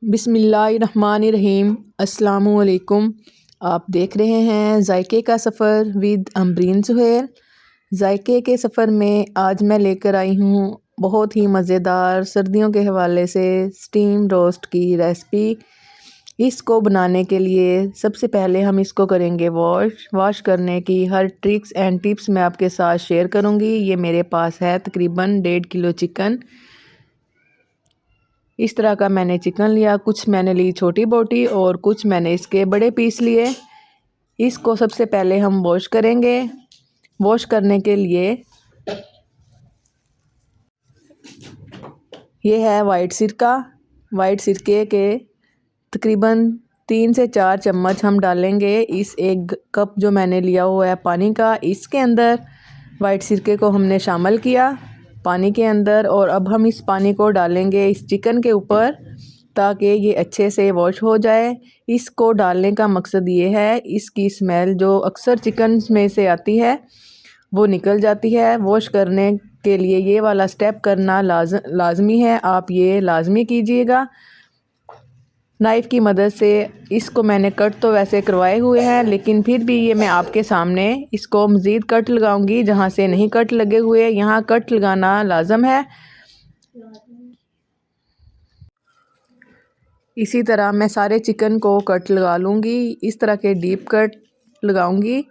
बिस्मिल्लाहिर्रहमानिर्रहीम। अस्सलामुअलैकुम। आप देख रहे हैं जायके का सफ़र विद अमरीन सुहेल। जायके के सफ़र में आज मैं लेकर आई हूँ बहुत ही मज़ेदार सर्दियों के हवाले से स्टीम रोस्ट की रेसिपी। इसको बनाने के लिए सबसे पहले हम इसको करेंगे वॉश करने की हर ट्रिक्स एंड टिप्स मैं आपके साथ शेयर करूँगी। ये मेरे पास है तकरीबन 1.5 किलो चिकन। इस तरह का मैंने चिकन लिया, कुछ मैंने ली छोटी बोटी और कुछ मैंने इसके बड़े पीस लिए। इसको सबसे पहले हम वॉश करेंगे। वॉश करने के लिए ये है वाइट सिरका। वाइट सिरके के तकरीबन 3 से 4 चम्मच हम डालेंगे इस 1 कप जो मैंने लिया हुआ है पानी का। इसके अंदर वाइट सिरके को हमने शामिल किया पानी के अंदर, और अब हम इस पानी को डालेंगे इस चिकन के ऊपर ताकि ये अच्छे से वॉश हो जाए। इसको डालने का मकसद ये है इसकी स्मेल जो अक्सर चिकन में से आती है वो निकल जाती है। वॉश करने के लिए ये वाला स्टेप करना लाजमी है, आप ये लाजमी कीजिएगा। नाइफ़ की मदद से इसको मैंने कट तो वैसे करवाए हुए हैं, लेकिन फिर भी ये मैं आपके सामने इसको मज़ीद कट लगाऊंगी जहाँ से नहीं कट लगे हुए। यहाँ कट लगाना लाजम है। इसी तरह मैं सारे चिकन को कट लगा लूँगी, इस तरह के डीप कट लगाऊंगी।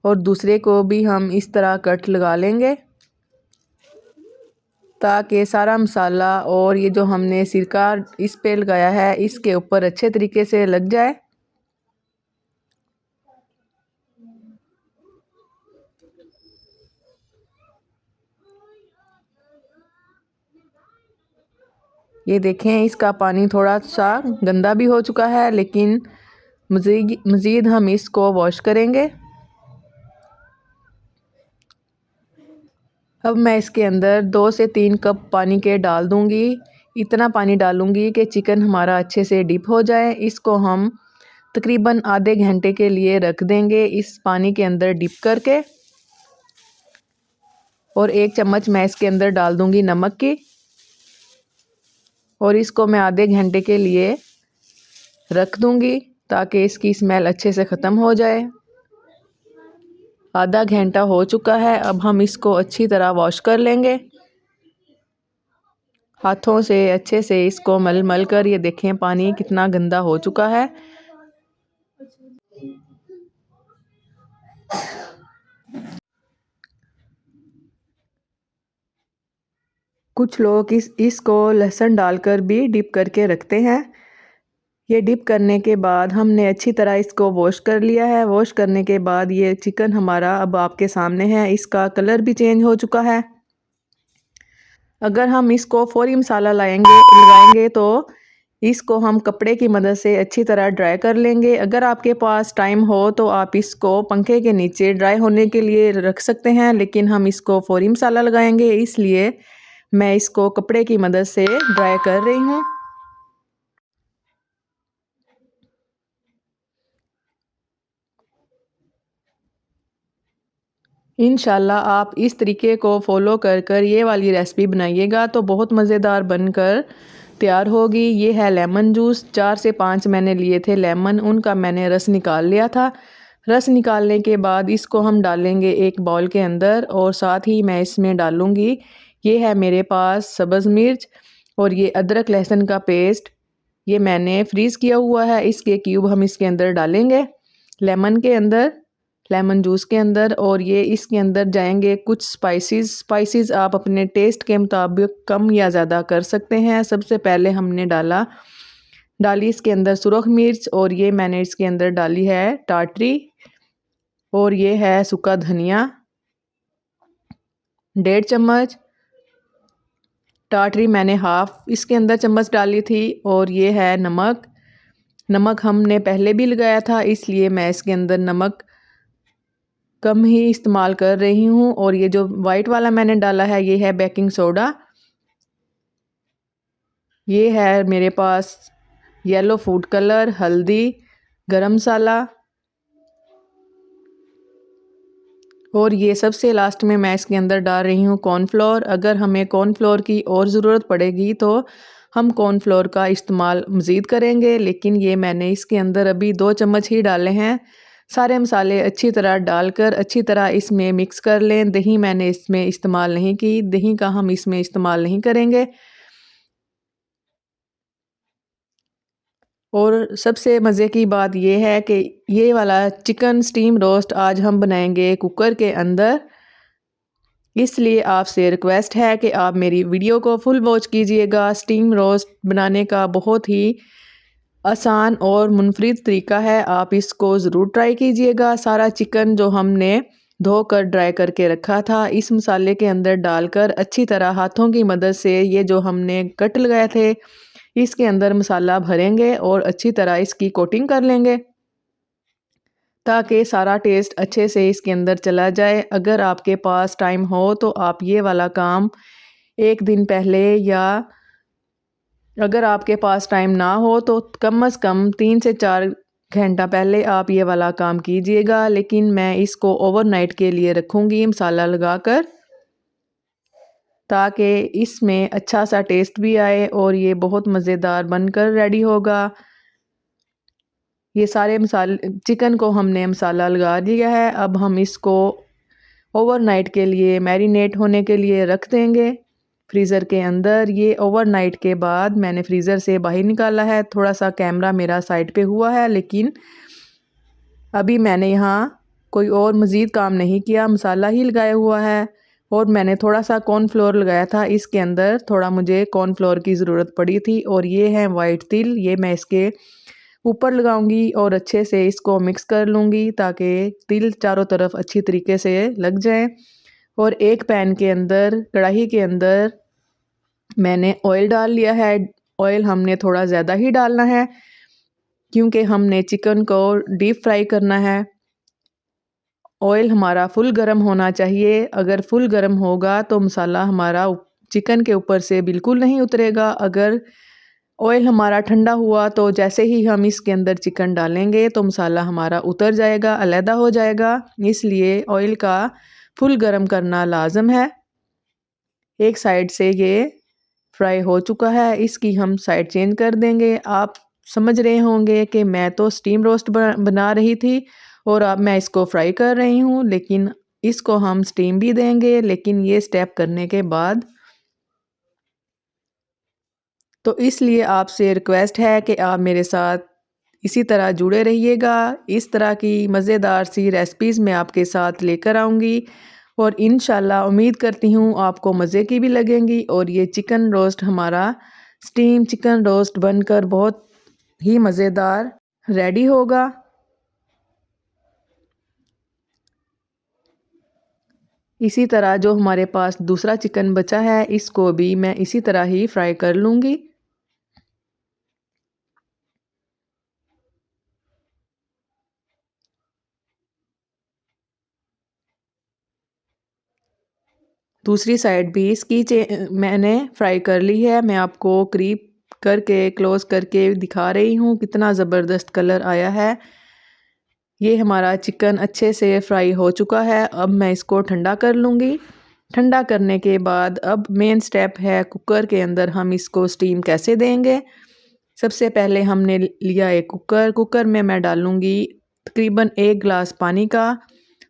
और दूसरे को भी हम इस तरह कट लगा लेंगे ताकि सारा मसाला और ये जो हमने सिरका इस पे लगाया है इसके ऊपर अच्छे तरीके से लग जाए। ये देखें इसका पानी थोड़ा सा गंदा भी हो चुका है, लेकिन मज़ीद हम इसको वॉश करेंगे। अब मैं इसके अंदर 2 से 3 कप पानी के डाल दूंगी। इतना पानी डालूंगी कि चिकन हमारा अच्छे से डिप हो जाए। इसको हम तकरीबन आधे घंटे के लिए रख देंगे इस पानी के अंदर डिप करके। और 1 चम्मच मैं इसके अंदर डाल दूंगी नमक की, और इसको मैं आधे घंटे के लिए रख दूंगी ताकि इसकी स्मेल अच्छे से ख़त्म हो जाए। आधा घंटा हो चुका है, अब हम इसको अच्छी तरह वॉश कर लेंगे हाथों से अच्छे से। इसको मल मल कर, ये देखें पानी कितना गंदा हो चुका है। कुछ लोग इसको लहसुन डालकर भी डिप करके रखते हैं। ये डिप करने के बाद हमने अच्छी तरह इसको वॉश कर लिया है। वॉश करने के बाद ये चिकन हमारा अब आपके सामने है, इसका कलर भी चेंज हो चुका है। अगर हम इसको फौरी मसाला लगाएंगे तो इसको हम कपड़े की मदद से अच्छी तरह ड्राई कर लेंगे। अगर आपके पास टाइम हो तो आप इसको पंखे के नीचे ड्राई होने के लिए रख सकते हैं, लेकिन हम इसको फौरी मसाला लगाएंगे इसलिए मैं इसको कपड़े की मदद से ड्राई कर रही हूँ। इंशाल्लाह आप इस तरीके को फॉलो कर ये वाली रेसिपी बनाइएगा तो बहुत मज़ेदार बनकर तैयार होगी। ये है लेमन जूस। 4 से 5 मैंने लिए थे लेमन, उनका मैंने रस निकाल लिया था। रस निकालने के बाद इसको हम डालेंगे एक बाउल के अंदर, और साथ ही मैं इसमें डालूँगी ये है मेरे पास सब्ज़ मिर्च और ये अदरक लहसुन का पेस्ट। ये मैंने फ्रीज़ किया हुआ है, इसके क्यूब हम इसके अंदर डालेंगे लेमन जूस के अंदर। और ये इसके अंदर जाएंगे कुछ स्पाइसेस आप अपने टेस्ट के मुताबिक कम या ज़्यादा कर सकते हैं। सबसे पहले हमने डाली इसके अंदर सुरख मिर्च, और ये मैंने इसके अंदर डाली है टाटरी, और ये है सूखा धनिया 1.5 चम्मच। टाटरी मैंने हाफ इसके अंदर चम्मच डाली थी। और ये है नमक हमने पहले भी लगाया था इसलिए मैं इसके अंदर नमक कम ही इस्तेमाल कर रही हूँ। और ये जो वाइट वाला मैंने डाला है ये है बेकिंग सोडा। ये है मेरे पास येलो फूड कलर, हल्दी, गरम मसाला, और ये सबसे लास्ट में मैं इसके अंदर डाल रही हूँ कॉर्नफ्लोर। अगर हमें कॉर्नफ्लोर की और ज़रूरत पड़ेगी तो हम कॉर्नफ्लोर का इस्तेमाल मज़ीद करेंगे, लेकिन ये मैंने इसके अंदर अभी 2 चम्मच ही डाले हैं। सारे मसाले अच्छी तरह डालकर अच्छी तरह इसमें मिक्स कर लें। दही मैंने इसमें इस्तेमाल नहीं की, दही का हम इसमें इस्तेमाल नहीं करेंगे। और सबसे मज़े की बात ये है कि ये वाला चिकन स्टीम रोस्ट आज हम बनाएंगे कुकर के अंदर। इसलिए आपसे रिक्वेस्ट है कि आप मेरी वीडियो को फुल वॉच कीजिएगा। स्टीम रोस्ट बनाने का बहुत ही आसान और मुनफरिद तरीका है, आप इसको ज़रूर ट्राई कीजिएगा। सारा चिकन जो हमने धोकर ड्राई करके रखा था इस मसाले के अंदर डालकर अच्छी तरह हाथों की मदद से ये जो हमने कट लगाए थे इसके अंदर मसाला भरेंगे और अच्छी तरह इसकी कोटिंग कर लेंगे ताकि सारा टेस्ट अच्छे से इसके अंदर चला जाए। अगर आपके पास टाइम हो तो आप ये वाला काम एक दिन पहले, या अगर आपके पास टाइम ना हो तो कम से कम 3 से 4 घंटा पहले आप ये वाला काम कीजिएगा। लेकिन मैं इसको ओवरनाइट के लिए रखूँगी मसाला लगाकर, ताकि इसमें अच्छा सा टेस्ट भी आए और ये बहुत मज़ेदार बनकर रेडी होगा। ये सारे मसाले चिकन को हमने मसाला लगा दिया है। अब हम इसको ओवरनाइट के लिए मैरिनेट होने के लिए रख देंगे फ्रीज़र के अंदर। ये ओवरनाइट के बाद मैंने फ्रीज़र से बाहर निकाला है। थोड़ा सा कैमरा मेरा साइड पे हुआ है, लेकिन अभी मैंने यहाँ कोई और मज़ीद काम नहीं किया, मसाला ही लगाया हुआ है। और मैंने थोड़ा सा कॉर्नफ्लोर लगाया था इसके अंदर, थोड़ा मुझे कॉर्नफ्लोर की ज़रूरत पड़ी थी। और ये है वाइट तिल, ये मैं इसके ऊपर लगाऊंगी और अच्छे से इसको मिक्स कर लूँगी ताकि तिल चारों तरफ अच्छी तरीके से लग जाए। और एक पैन के अंदर, कढ़ाई के अंदर मैंने ऑयल डाल लिया है। ऑयल हमने थोड़ा ज़्यादा ही डालना है क्योंकि हमने चिकन को डीप फ्राई करना है। ऑयल हमारा फुल गर्म होना चाहिए। अगर फुल गर्म होगा तो मसाला हमारा चिकन के ऊपर से बिल्कुल नहीं उतरेगा। अगर ऑयल हमारा ठंडा हुआ तो जैसे ही हम इसके अंदर चिकन डालेंगे तो मसाला हमारा उतर जाएगा, अलहदा हो जाएगा। इसलिए ऑयल का फुल गर्म करना लाजम है। एक साइड से ये फ्राई हो चुका है, इसकी हम साइड चेंज कर देंगे। आप समझ रहे होंगे कि मैं तो स्टीम रोस्ट बना रही थी और अब मैं इसको फ्राई कर रही हूँ, लेकिन इसको हम स्टीम भी देंगे। लेकिन ये स्टेप करने के बाद तो इसलिए आपसे रिक्वेस्ट है कि आप मेरे साथ इसी तरह जुड़े रहिएगा। इस तरह की मज़ेदार सी रेसिपीज़ मैं आपके साथ लेकर आऊँगी और इंशाल्लाह उम्मीद करती हूँ आपको मज़े की भी लगेंगी। और ये चिकन रोस्ट हमारा स्टीम चिकन रोस्ट बनकर बहुत ही मज़ेदार रेडी होगा। इसी तरह जो हमारे पास दूसरा चिकन बचा है इसको भी मैं इसी तरह ही फ्राई कर लूँगी। दूसरी साइड भी इसकी मैंने फ्राई कर ली है। मैं आपको करीब करके क्लोज करके दिखा रही हूँ कितना ज़बरदस्त कलर आया है। ये हमारा चिकन अच्छे से फ्राई हो चुका है। अब मैं इसको ठंडा कर लूँगी। ठंडा करने के बाद अब मेन स्टेप है कुकर के अंदर हम इसको स्टीम कैसे देंगे। सबसे पहले हमने लिया एक कुकर, कुकर में मैं डालूँगी तकरीबन 1 गिलास पानी का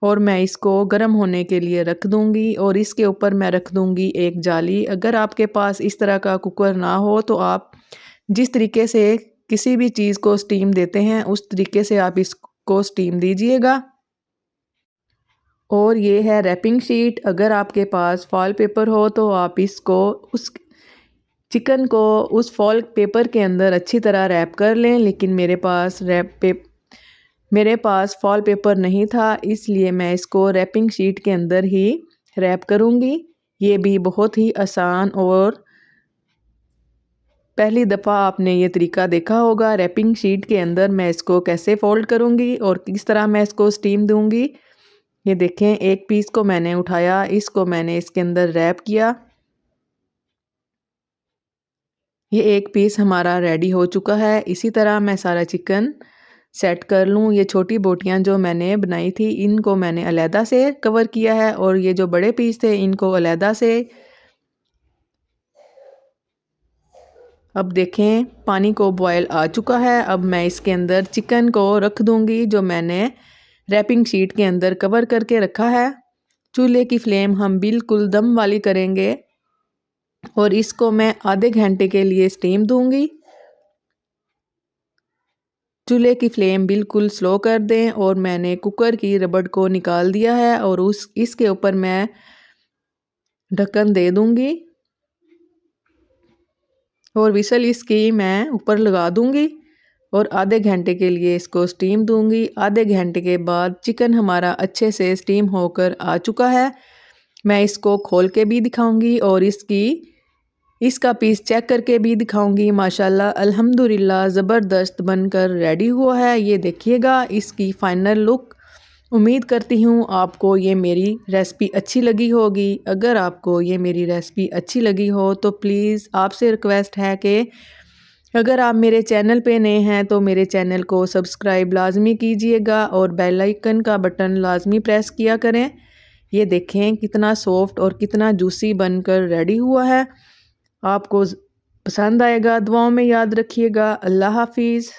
और मैं इसको गर्म होने के लिए रख दूँगी। और इसके ऊपर मैं रख दूँगी एक जाली। अगर आपके पास इस तरह का कुकर ना हो तो आप जिस तरीके से किसी भी चीज़ को स्टीम देते हैं उस तरीके से आप इसको स्टीम दीजिएगा। और ये है रैपिंग शीट। अगर आपके पास फॉल पेपर हो तो आप इसको उस चिकन को उस फॉल पेपर के अंदर अच्छी तरह रैप कर लें। लेकिन मेरे पास फॉल पेपर नहीं था, इसलिए मैं इसको रैपिंग शीट के अंदर ही रैप करूँगी। ये भी बहुत ही आसान और पहली दफ़ा आपने ये तरीका देखा होगा। रैपिंग शीट के अंदर मैं इसको कैसे फ़ोल्ड करूँगी और किस तरह मैं इसको स्टीम दूँगी। ये देखें, एक पीस को मैंने उठाया, इसको मैंने इसके अंदर रैप किया। ये एक पीस हमारा रेडी हो चुका है। इसी तरह मैं सारा चिकन सेट कर लूँ। ये छोटी बोटियाँ जो मैंने बनाई थी इनको मैंने अलहदा से कवर किया है और ये जो बड़े पीस थे इनको अलहदा से। अब देखें पानी को बॉयल आ चुका है। अब मैं इसके अंदर चिकन को रख दूंगी जो मैंने रैपिंग शीट के अंदर कवर करके रखा है। चूल्हे की फ्लेम हम बिल्कुल दम वाली करेंगे और इसको मैं आधे घंटे के लिए स्टीम दूंगी। चूल्हे की फ्लेम बिल्कुल स्लो कर दें और मैंने कुकर की रबड़ को निकाल दिया है और इसके ऊपर मैं ढक्कन दे दूंगी और विसल इसकी मैं ऊपर लगा दूंगी और आधे घंटे के लिए इसको स्टीम दूंगी। आधे घंटे के बाद चिकन हमारा अच्छे से स्टीम होकर आ चुका है। मैं इसको खोल के भी दिखाऊंगी और इसका पीस चेक करके भी दिखाऊंगी। माशाल्लाह अल्हम्दुलिल्लाह ज़बरदस्त बनकर रेडी हुआ है। ये देखिएगा इसकी फ़ाइनल लुक। उम्मीद करती हूँ आपको ये मेरी रेसिपी अच्छी लगी होगी। अगर आपको ये मेरी रेसिपी अच्छी लगी हो तो प्लीज़ आपसे रिक्वेस्ट है कि अगर आप मेरे चैनल पे नए हैं तो मेरे चैनल को सब्सक्राइब लाजमी कीजिएगा और बेल आइकन का बटन लाजमी प्रेस किया करें। ये देखें कितना सॉफ्ट और कितना जूसी बनकर रेडी हुआ है। आपको पसंद आएगा। दुआओं में याद रखिएगा। अल्लाह हाफिज़।